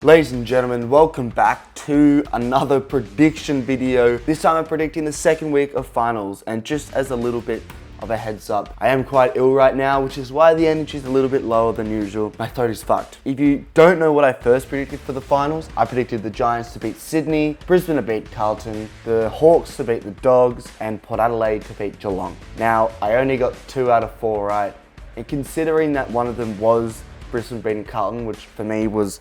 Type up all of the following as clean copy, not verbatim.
Ladies and gentlemen, welcome back to another prediction video. This time I'm predicting the second week of finals, and just as a little bit of a heads up, I am quite ill right now, which is why the energy is a little bit lower than usual. My throat is fucked. If you don't know what I first predicted for the finals, I predicted the Giants to beat Sydney, Brisbane to beat Carlton, the Hawks to beat the Dogs, and Port Adelaide to beat Geelong. Now, I only got 2 out of 4 right, and considering that one of them was Brisbane beating Carlton, which for me was,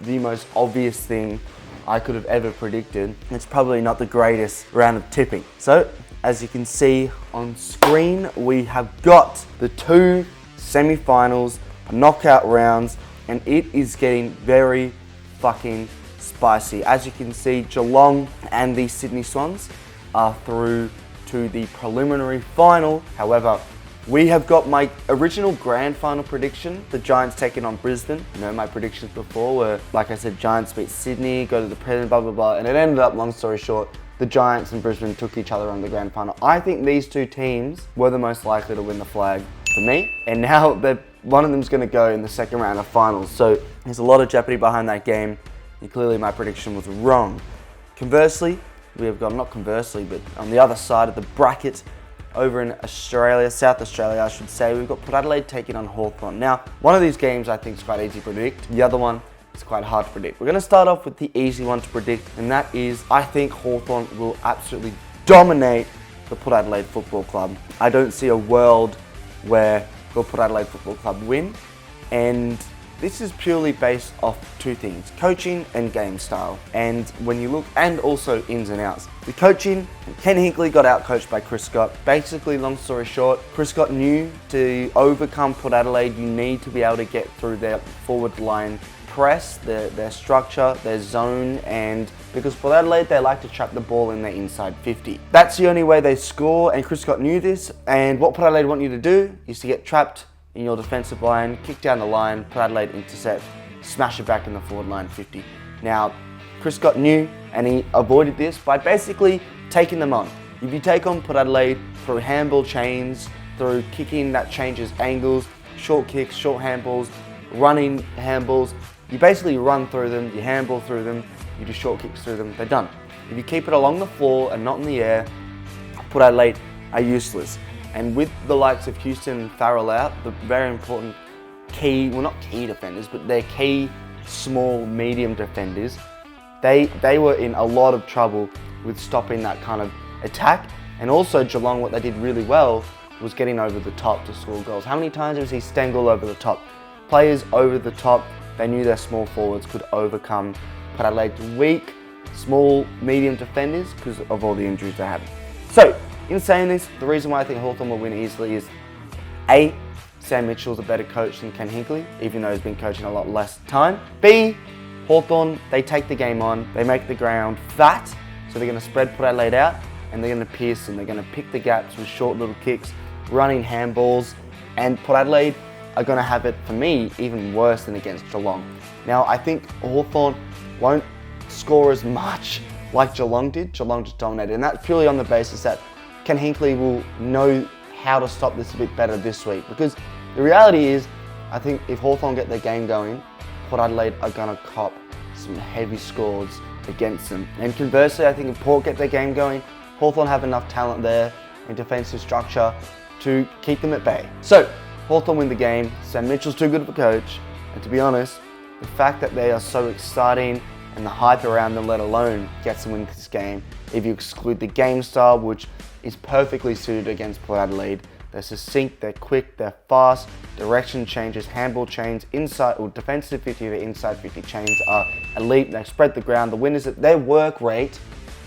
the most obvious thing I could have ever predicted, it's probably not the greatest round of tipping. So, as you can see on screen, we have got the 2 semi-finals, knockout rounds, and it is getting very fucking spicy. As you can see, Geelong and the Sydney Swans are through to the preliminary final. However, we have got my original grand final prediction, the Giants taking on Brisbane. My predictions before were, like I said, Giants beat Sydney, go to the President, blah, blah, blah. And it ended up, long story short, the Giants and Brisbane took each other on the grand final. I think these 2 teams were the most likely to win the flag for me. And now one of them's gonna go in the second round of finals. So there's a lot of jeopardy behind that game. And clearly my prediction was wrong. Conversely, we have got, not conversely, but on the other side of the bracket, over in Australia, South Australia I should say, we've got Port Adelaide taking on Hawthorn. Now, one of these games I think is quite easy to predict. The other one is quite hard to predict. We're going to start off with the easy one to predict, and that is, I think Hawthorn will absolutely dominate the Port Adelaide Football Club. I don't see a world where the Port Adelaide Football Club win, and this is purely based off 2 things, coaching and game style. And when you look, and also ins and outs. The coaching, Ken Hinkley got out-coached by Chris Scott. Basically, long story short, Chris Scott knew to overcome Port Adelaide, you need to be able to get through their forward line press, their structure, their zone, and because Port Adelaide, they like to trap the ball in their inside 50. That's the only way they score, and Chris Scott knew this, and what Port Adelaide want you to do is to get trapped in your defensive line, kick down the line, Port Adelaide intercept, smash it back in the forward line 50. Now, Chris Scott knew, and he avoided this by basically taking them on. If you take on Port Adelaide through handball chains, through kicking that changes angles, short kicks, short handballs, running handballs, you basically run through them, you handball through them, you do short kicks through them, they're done. If you keep it along the floor and not in the air, Port Adelaide are useless. And with the likes of Houston and Farrell out, the very important key, well not key defenders, but their key small, medium defenders, they were in a lot of trouble with stopping that kind of attack. And also Geelong, what they did really well was getting over the top to score goals. How many times was he Stengel over the top? Players over the top, they knew their small forwards could overcome Port Adelaide's weak, small, medium defenders because of all the injuries they had. So, in saying this, the reason why I think Hawthorn will win easily is A, Sam Mitchell's a better coach than Ken Hinkley, even though he's been coaching a lot less time. B, Hawthorn, they take the game on, they make the ground fat, so they're going to spread Port Adelaide out, and they're going to pierce them. They're going to pick the gaps with short little kicks, running handballs, and Port Adelaide are going to have it, for me, even worse than against Geelong. Now, I think Hawthorn won't score as much like Geelong did. Geelong just dominated, and that's purely on the basis that Ken Hinkley will know how to stop this a bit better this week, because the reality is, I think if Hawthorn get their game going, Port Adelaide are going to cop some heavy scores against them. And conversely, I think if Port get their game going, Hawthorn have enough talent there and defensive structure to keep them at bay. So, Hawthorn win the game. Sam Mitchell's too good of a coach, and to be honest, the fact that they are so exciting and the hype around them, let alone gets them into this game, if you exclude the game style, which is perfectly suited against Port Adelaide. They're succinct, they're quick, they're fast, direction changes, handball chains, inside or defensive 50 to inside 50 chains are elite. They spread the ground. The win is that their work rate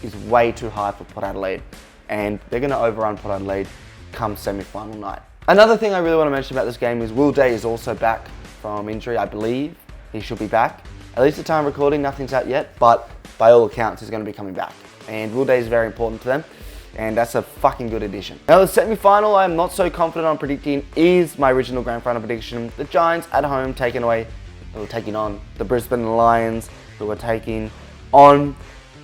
is way too high for Port Adelaide, and they're going to overrun Port Adelaide come semi-final night. Another thing I really want to mention about this game is Will Day is also back from injury. I believe he should be back. At least at the time of recording, nothing's out yet, but by all accounts, he's going to be coming back. And Will Day is very important to them, and that's a fucking good addition. Now, the semi-final I'm not so confident on predicting is my original grand final prediction. The Giants at home taking on the Brisbane Lions, who are taking on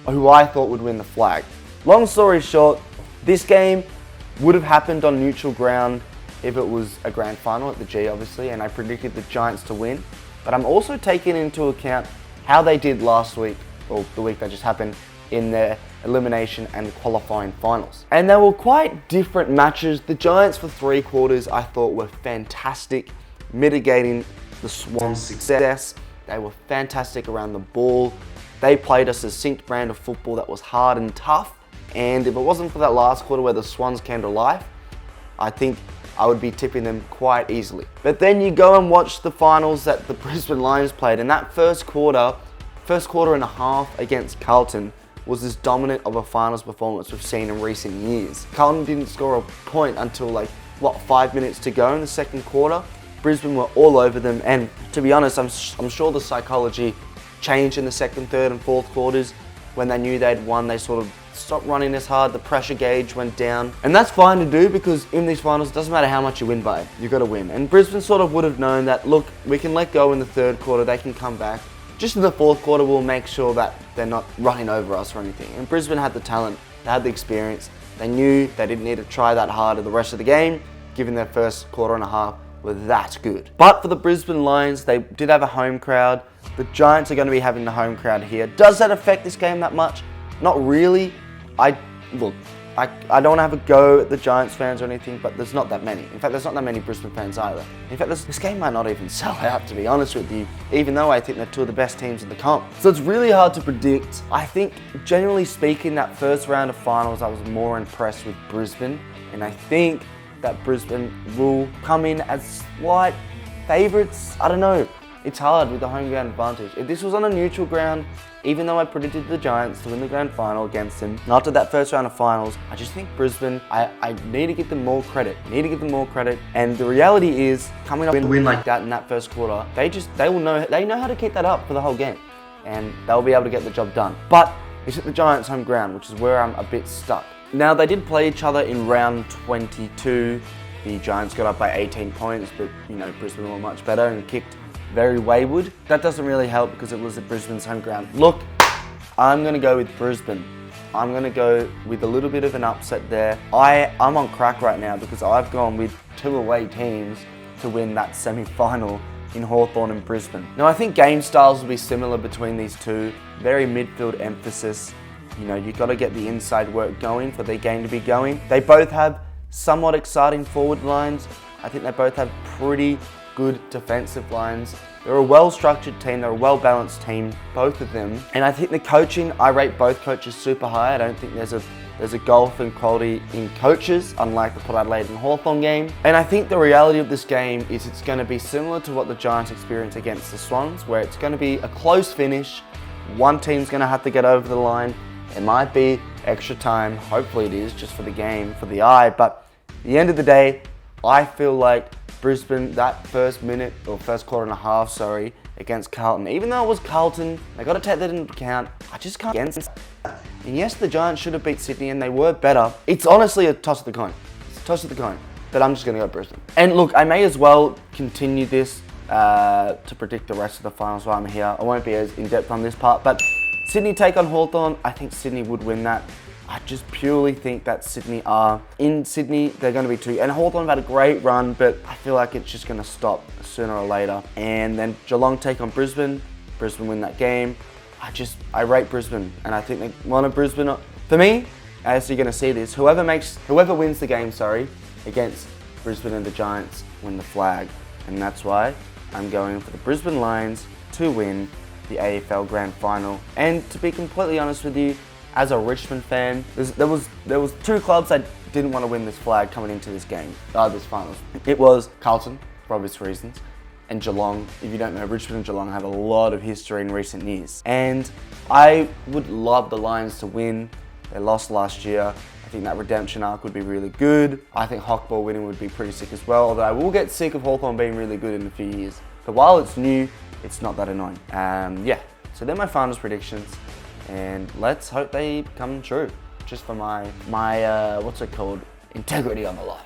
who I thought would win the flag. Long story short, this game would have happened on neutral ground if it was a grand final at the G, obviously, and I predicted the Giants to win. But I'm also taking into account how they did last week, or the week that just happened, in their elimination and qualifying finals. And they were quite different matches. The Giants for 3 quarters I thought were fantastic, mitigating the Swans' success. They were fantastic around the ball. They played a succinct brand of football that was hard and tough. And if it wasn't for that last quarter where the Swans came to life, I think I would be tipping them quite easily. But then you go and watch the finals that the Brisbane Lions played, and that first quarter and a half against Carlton was as dominant of a finals performance we've seen in recent years. Carlton didn't score a point until 5 minutes to go in the second quarter. Brisbane were all over them, and to be honest, I'm sure the psychology changed in the second, third and fourth quarters. When they knew they'd won, they sort of stopped running as hard, the pressure gauge went down. And that's fine to do, because in these finals, it doesn't matter how much you win by, you got to win. And Brisbane sort of would have known that, look, we can let go in the third quarter, they can come back. Just in the fourth quarter, we'll make sure that they're not running over us or anything. And Brisbane had the talent, they had the experience, they knew they didn't need to try that hard in the rest of the game, given their first quarter and a half were that good. But for the Brisbane Lions, they did have a home crowd. The Giants are going to be having the home crowd here. Does that affect this game that much? Not really. I don't want to have a go at the Giants fans or anything, but there's not that many. In fact, there's not that many Brisbane fans either. In fact, this game might not even sell out, to be honest with you, even though I think they're two of the best teams in the comp. So it's really hard to predict. I think, generally speaking, that first round of finals, I was more impressed with Brisbane, and I think that Brisbane will come in as slight favourites. I don't know. It's hard with the home ground advantage. If this was on a neutral ground, even though I predicted the Giants to win the grand final against them, and after that first round of finals, I just think Brisbane, I need to give them more credit. And the reality is, coming up with a win like that in that first quarter, they know how to keep that up for the whole game, and they'll be able to get the job done. But it's at the Giants' home ground, which is where I'm a bit stuck. Now, they did play each other in round 22. The Giants got up by 18 points, but Brisbane were much better and kicked very wayward. That doesn't really help because it was at Brisbane's home ground. Look, I'm going to go with Brisbane. I'm going to go with a little bit of an upset there. I'm on crack right now because I've gone with 2 away teams to win that semi-final in Hawthorn and Brisbane. Now, I think game styles will be similar between these two. Very midfield emphasis. You've got to get the inside work going for their game to be going. They both have somewhat exciting forward lines. I think they both have pretty good defensive lines. They're a well-structured team, they're a well-balanced team, both of them. And I think the coaching, I rate both coaches super high. I don't think there's a gulf in quality in coaches, unlike the Port Adelaide and Hawthorn game. And I think the reality of this game is it's going to be similar to what the Giants experienced against the Swans, where it's going to be a close finish. One team's going to have to get over the line. It might be extra time, hopefully it is, just for the game, for the eye. But at the end of the day, I feel like Brisbane, that first quarter and a half, against Carlton. Even though it was Carlton, they got to take that into account. I just can't against that. And yes, the Giants should have beat Sydney and they were better. It's honestly a toss of the coin. It's a toss of the coin. But I'm just going to go Brisbane. And look, I may as well continue this to predict the rest of the finals while I'm here. I won't be as in-depth on this part, but Sydney take on Hawthorn. I think Sydney would win that. I just purely think that Sydney are in Sydney. They're going to be 2. And Hawthorn have had a great run, but I feel like it's just going to stop sooner or later. And then Geelong take on Brisbane. Brisbane win that game. I rate Brisbane, and I think they won a Brisbane. For me, as you're going to see this, whoever wins the game, against Brisbane and the Giants win the flag. And that's why I'm going for the Brisbane Lions to win the AFL Grand Final. And to be completely honest with you, as a Richmond fan, there was 2 clubs that didn't want to win this flag coming into this game, this finals. It was Carlton, for obvious reasons, and Geelong. If you don't know, Richmond and Geelong have a lot of history in recent years. And I would love the Lions to win. They lost last year. I think that redemption arc would be really good. I think HOKBALL winning would be pretty sick as well, although I will get sick of Hawthorn being really good in a few years. But while it's new, it's not that annoying. So they're my finals predictions. And let's hope they come true, just for my integrity on the line.